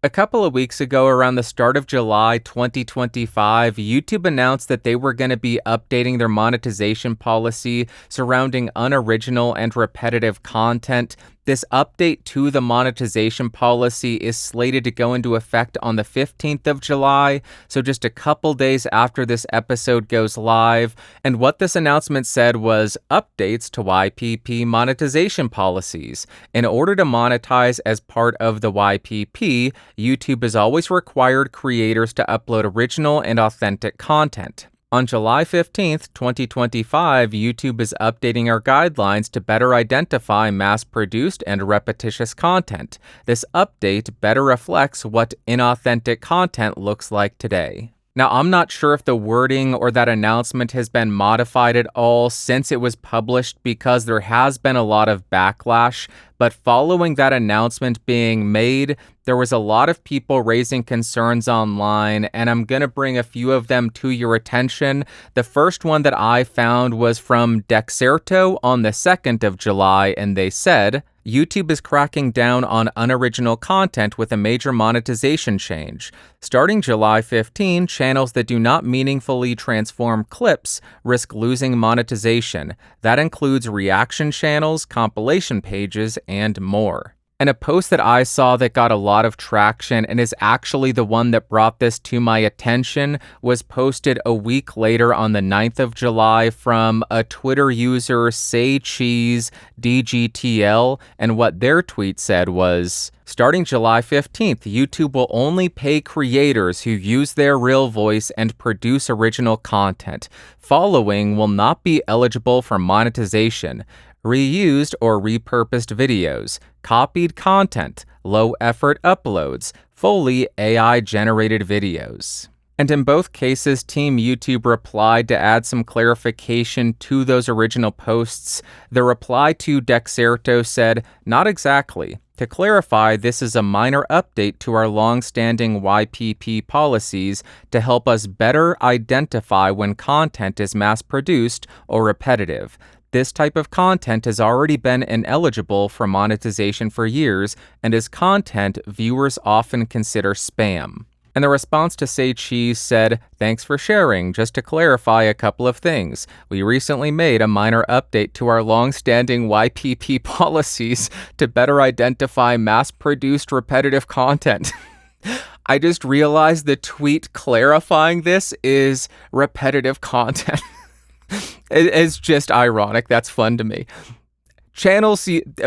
A couple of weeks ago, around the start of July 2025, YouTube announced that they were going to be updating their monetization policy surrounding unoriginal and repetitive content. This update to the monetization policy is slated to go into effect on the 15th of July, so just a couple days after this episode goes live. And what this announcement said was updates to YPP monetization policies. In order to monetize as part of the YPP, YouTube has always required creators to upload original and authentic content. On July 15th, 2025, YouTube is updating our guidelines to better identify mass-produced and repetitious content. This update better reflects what inauthentic content looks like today. Now, I'm not sure if the wording or that announcement has been modified at all since it was published because there has been a lot of backlash, but following that announcement being made, there was a lot of people raising concerns online, and I'm going to bring a few of them to your attention. The first one that I found was from Dexerto on the 2nd of July, and they said, YouTube is cracking down on unoriginal content with a major monetization change. Starting July 15, channels that do not meaningfully transform clips risk losing monetization. That includes reaction channels, compilation pages, and more. And a post that I saw that got a lot of traction and is actually the one that brought this to my attention was posted a week later on the 9th of July from a Twitter user, SayCheeseDGTL, and what their tweet said was, starting July 15th, YouTube will only pay creators who use their real voice and produce original content. Following will not be eligible for monetization. Reused or repurposed videos, copied content, low-effort uploads, fully AI-generated videos. And in both cases, Team YouTube replied to add some clarification to those original posts. The reply to Dexerto said, "Not exactly. To clarify, this is a minor update to our long-standing YPP policies to help us better identify when content is mass-produced or repetitive. This type of content has already been ineligible for monetization for years and is content viewers often consider spam." And the response to Say Cheese said, "Thanks for sharing. Just to clarify a couple of things. We recently made a minor update to our long-standing YPP policies to better identify mass-produced repetitive content." I just realized the tweet clarifying this is repetitive content. It's just ironic. That's fun to me.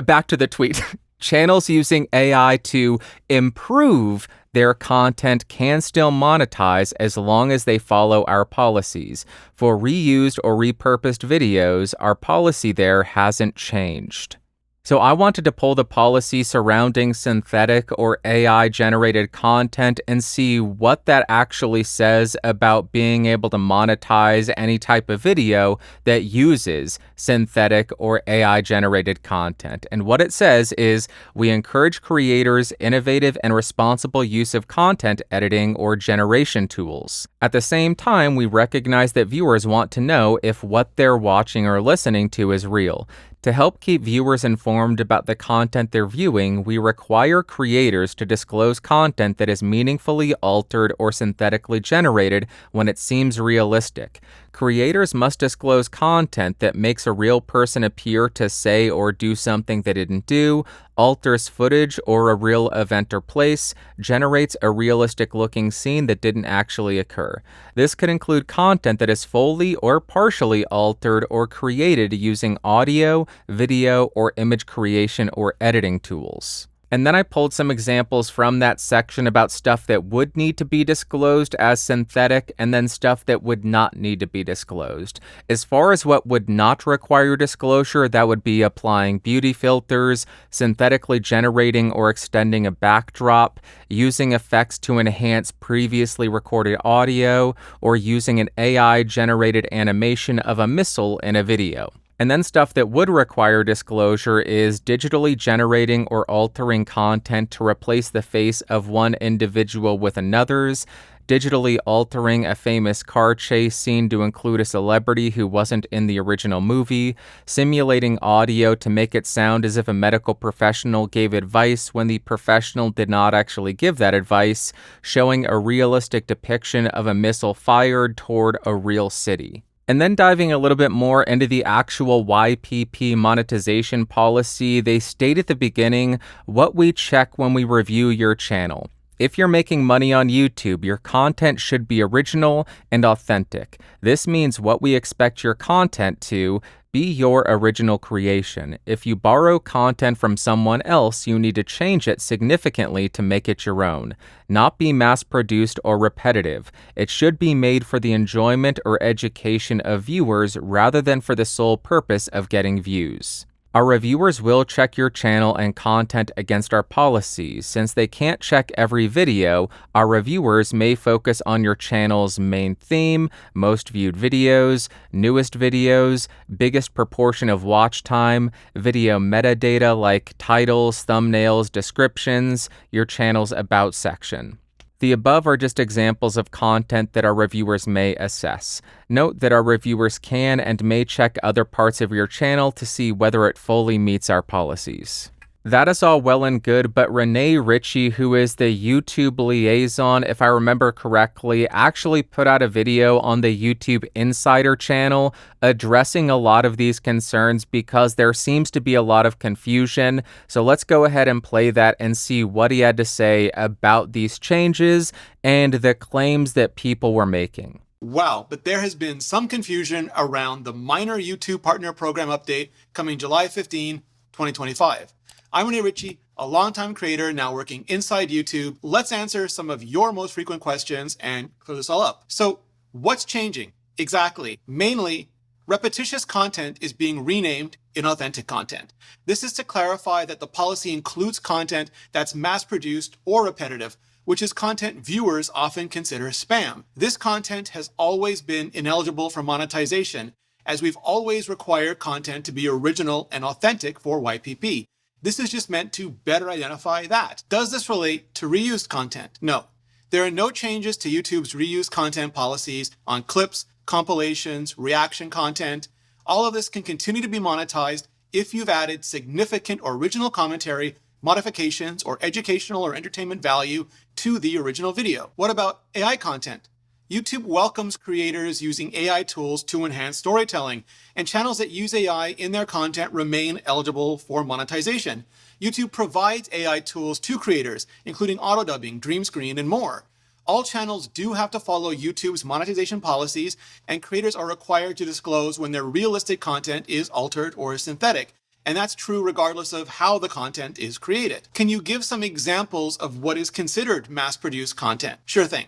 Back to the tweet. Channels using AI to improve their content can still monetize as long as they follow our policies. For reused or repurposed videos, our policy there hasn't changed. So I wanted to pull the policy surrounding synthetic or AI-generated content and see what that actually says about being able to monetize any type of video that uses synthetic or AI-generated content. And what it says is, we encourage creators' innovative and responsible use of content editing or generation tools. At the same time, we recognize that viewers want to know if what they're watching or listening to is real. To help keep viewers informed about the content they're viewing, we require creators to disclose content that is meaningfully altered or synthetically generated when it seems realistic. Creators must disclose content that makes a real person appear to say or do something they didn't do, alters footage or a real event or place, generates a realistic-looking scene that didn't actually occur. This could include content that is fully or partially altered or created using audio, video, or image creation or editing tools. And then I pulled some examples from that section about stuff that would need to be disclosed as synthetic and then stuff that would not need to be disclosed. As far as what would not require disclosure, that would be applying beauty filters, synthetically generating or extending a backdrop, using effects to enhance previously recorded audio, or using an AI-generated animation of a missile in a video. And then stuff that would require disclosure is digitally generating or altering content to replace the face of one individual with another's, digitally altering a famous car chase scene to include a celebrity who wasn't in the original movie, simulating audio to make it sound as if a medical professional gave advice when the professional did not actually give that advice, showing a realistic depiction of a missile fired toward a real city. And then diving a little bit more into the actual YPP monetization policy, they state at the beginning what we check when we review your channel. If you're making money on YouTube, your content should be original and authentic. This means what we expect your content to be your original creation. If you borrow content from someone else, you need to change it significantly to make it your own. Not be mass-produced or repetitive. It should be made for the enjoyment or education of viewers rather than for the sole purpose of getting views. Our reviewers will check your channel and content against our policies. Since they can't check every video, our reviewers may focus on your channel's main theme, most viewed videos, newest videos, biggest proportion of watch time, video metadata like titles, thumbnails, descriptions, your channel's about section. The above are just examples of content that our reviewers may assess. Note that our reviewers can and may check other parts of your channel to see whether it fully meets our policies. That is all well and good, but Renee Ritchie, who is the YouTube liaison, if I remember correctly, actually put out a video on the YouTube Insider channel addressing a lot of these concerns because there seems to be a lot of confusion. So let's go ahead and play that and see what he had to say about these changes and the claims that people were making. Wow, but there has been some confusion around the minor YouTube Partner Program update coming July 15, 2025. I'm Renee Ritchie, a longtime creator now working inside YouTube. Let's answer some of your most frequent questions and clear this all up. So what's changing? Exactly. Mainly, repetitious content is being renamed inauthentic content. This is to clarify that the policy includes content that's mass-produced or repetitive, which is content viewers often consider spam. This content has always been ineligible for monetization, as we've always required content to be original and authentic for YPP. This is just meant to better identify that. Does this relate to reused content? No. There are no changes to YouTube's reused content policies on clips, compilations, reaction content. All of this can continue to be monetized if you've added significant original commentary, modifications, or educational or entertainment value to the original video. What about AI content? YouTube welcomes creators using AI tools to enhance storytelling, and channels that use AI in their content remain eligible for monetization. YouTube provides AI tools to creators, including auto-dubbing, dream screen, and more. All channels do have to follow YouTube's monetization policies, and creators are required to disclose when their realistic content is altered or synthetic. And that's true regardless of how the content is created. Can you give some examples of what is considered mass-produced content? Sure thing.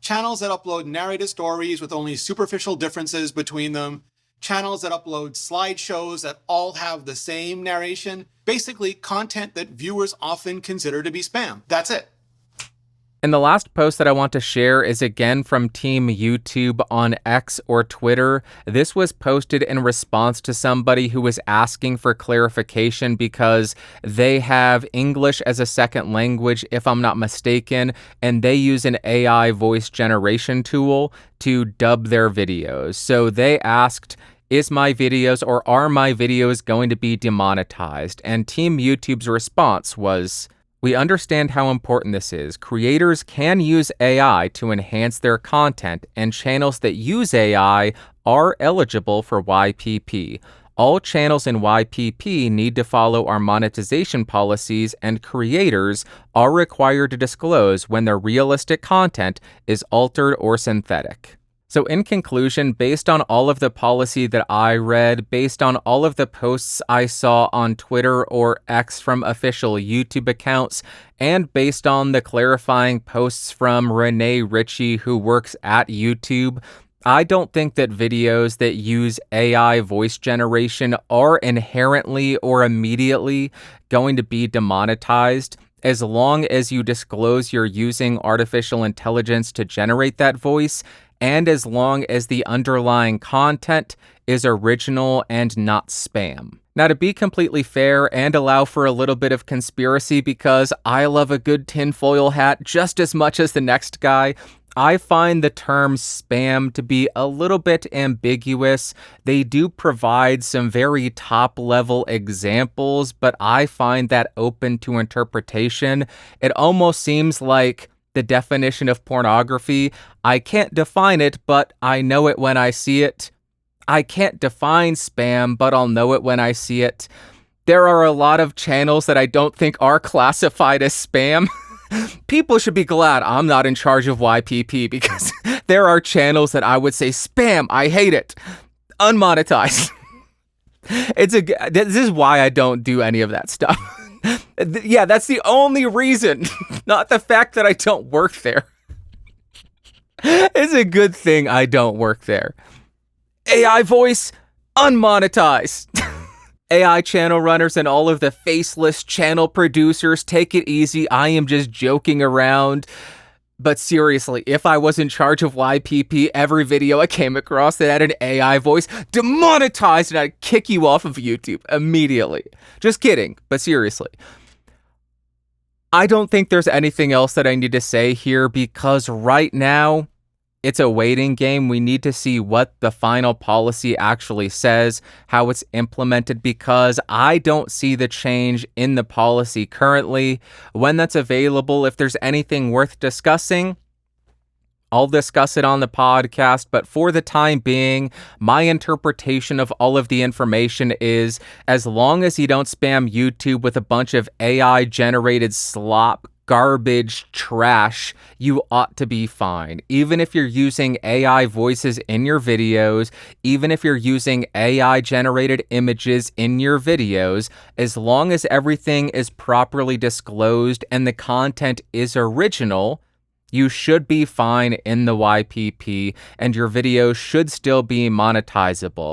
Channels that upload narrated stories with only superficial differences between them, channels that upload slideshows that all have the same narration, basically content that viewers often consider to be spam. That's it. And the last post that I want to share is again from Team YouTube on X or Twitter. This was posted in response to somebody who was asking for clarification because they have English as a second language, if I'm not mistaken, and they use an AI voice generation tool to dub their videos. So they asked, is my videos or are my videos going to be demonetized? And Team YouTube's response was, we understand how important this is. Creators can use AI to enhance their content, and channels that use AI are eligible for YPP. All channels in YPP need to follow our monetization policies, and creators are required to disclose when their realistic content is altered or synthetic. So in conclusion, based on all of the policy that I read, based on all of the posts I saw on Twitter or X from official YouTube accounts, and based on the clarifying posts from Renee Ritchie, who works at YouTube, I don't think that videos that use AI voice generation are inherently or immediately going to be demonetized. As long as you disclose you're using artificial intelligence to generate that voice, and as long as the underlying content is original and not spam. Now, to be completely fair and allow for a little bit of conspiracy, because I love a good tinfoil hat just as much as the next guy, I find the term spam to be a little bit ambiguous. They do provide some very top-level examples, but I find that open to interpretation. It almost seems like the definition of pornography. I can't define it, but I know it when I see it. I can't define spam, but I'll know it when I see it. There are a lot of channels that I don't think are classified as spam. People should be glad I'm not in charge of YPP, because there are channels that I would say spam, I hate it, unmonetized. This is why I don't do any of that stuff. Yeah, that's the only reason, not the fact that I don't work there. It's a good thing I don't work there. AI voice, unmonetized. AI channel runners and all of the faceless channel producers, take it easy. I am just joking around. But seriously, if I was in charge of YPP, every video I came across that had an AI voice, demonetized, and I'd kick you off of YouTube immediately. Just kidding, but seriously. I don't think there's anything else that I need to say here, because right now, it's a waiting game. We need to see what the final policy actually says, how it's implemented, because I don't see the change in the policy currently. When that's available, if there's anything worth discussing, I'll discuss it on the podcast, but for the time being, my interpretation of all of the information is, as long as you don't spam YouTube with a bunch of AI-generated slop, garbage, trash, you ought to be fine. Even if you're using AI voices in your videos, even if you're using AI-generated images in your videos, as long as everything is properly disclosed and the content is original, you should be fine in the YPP, and your videos should still be monetizable.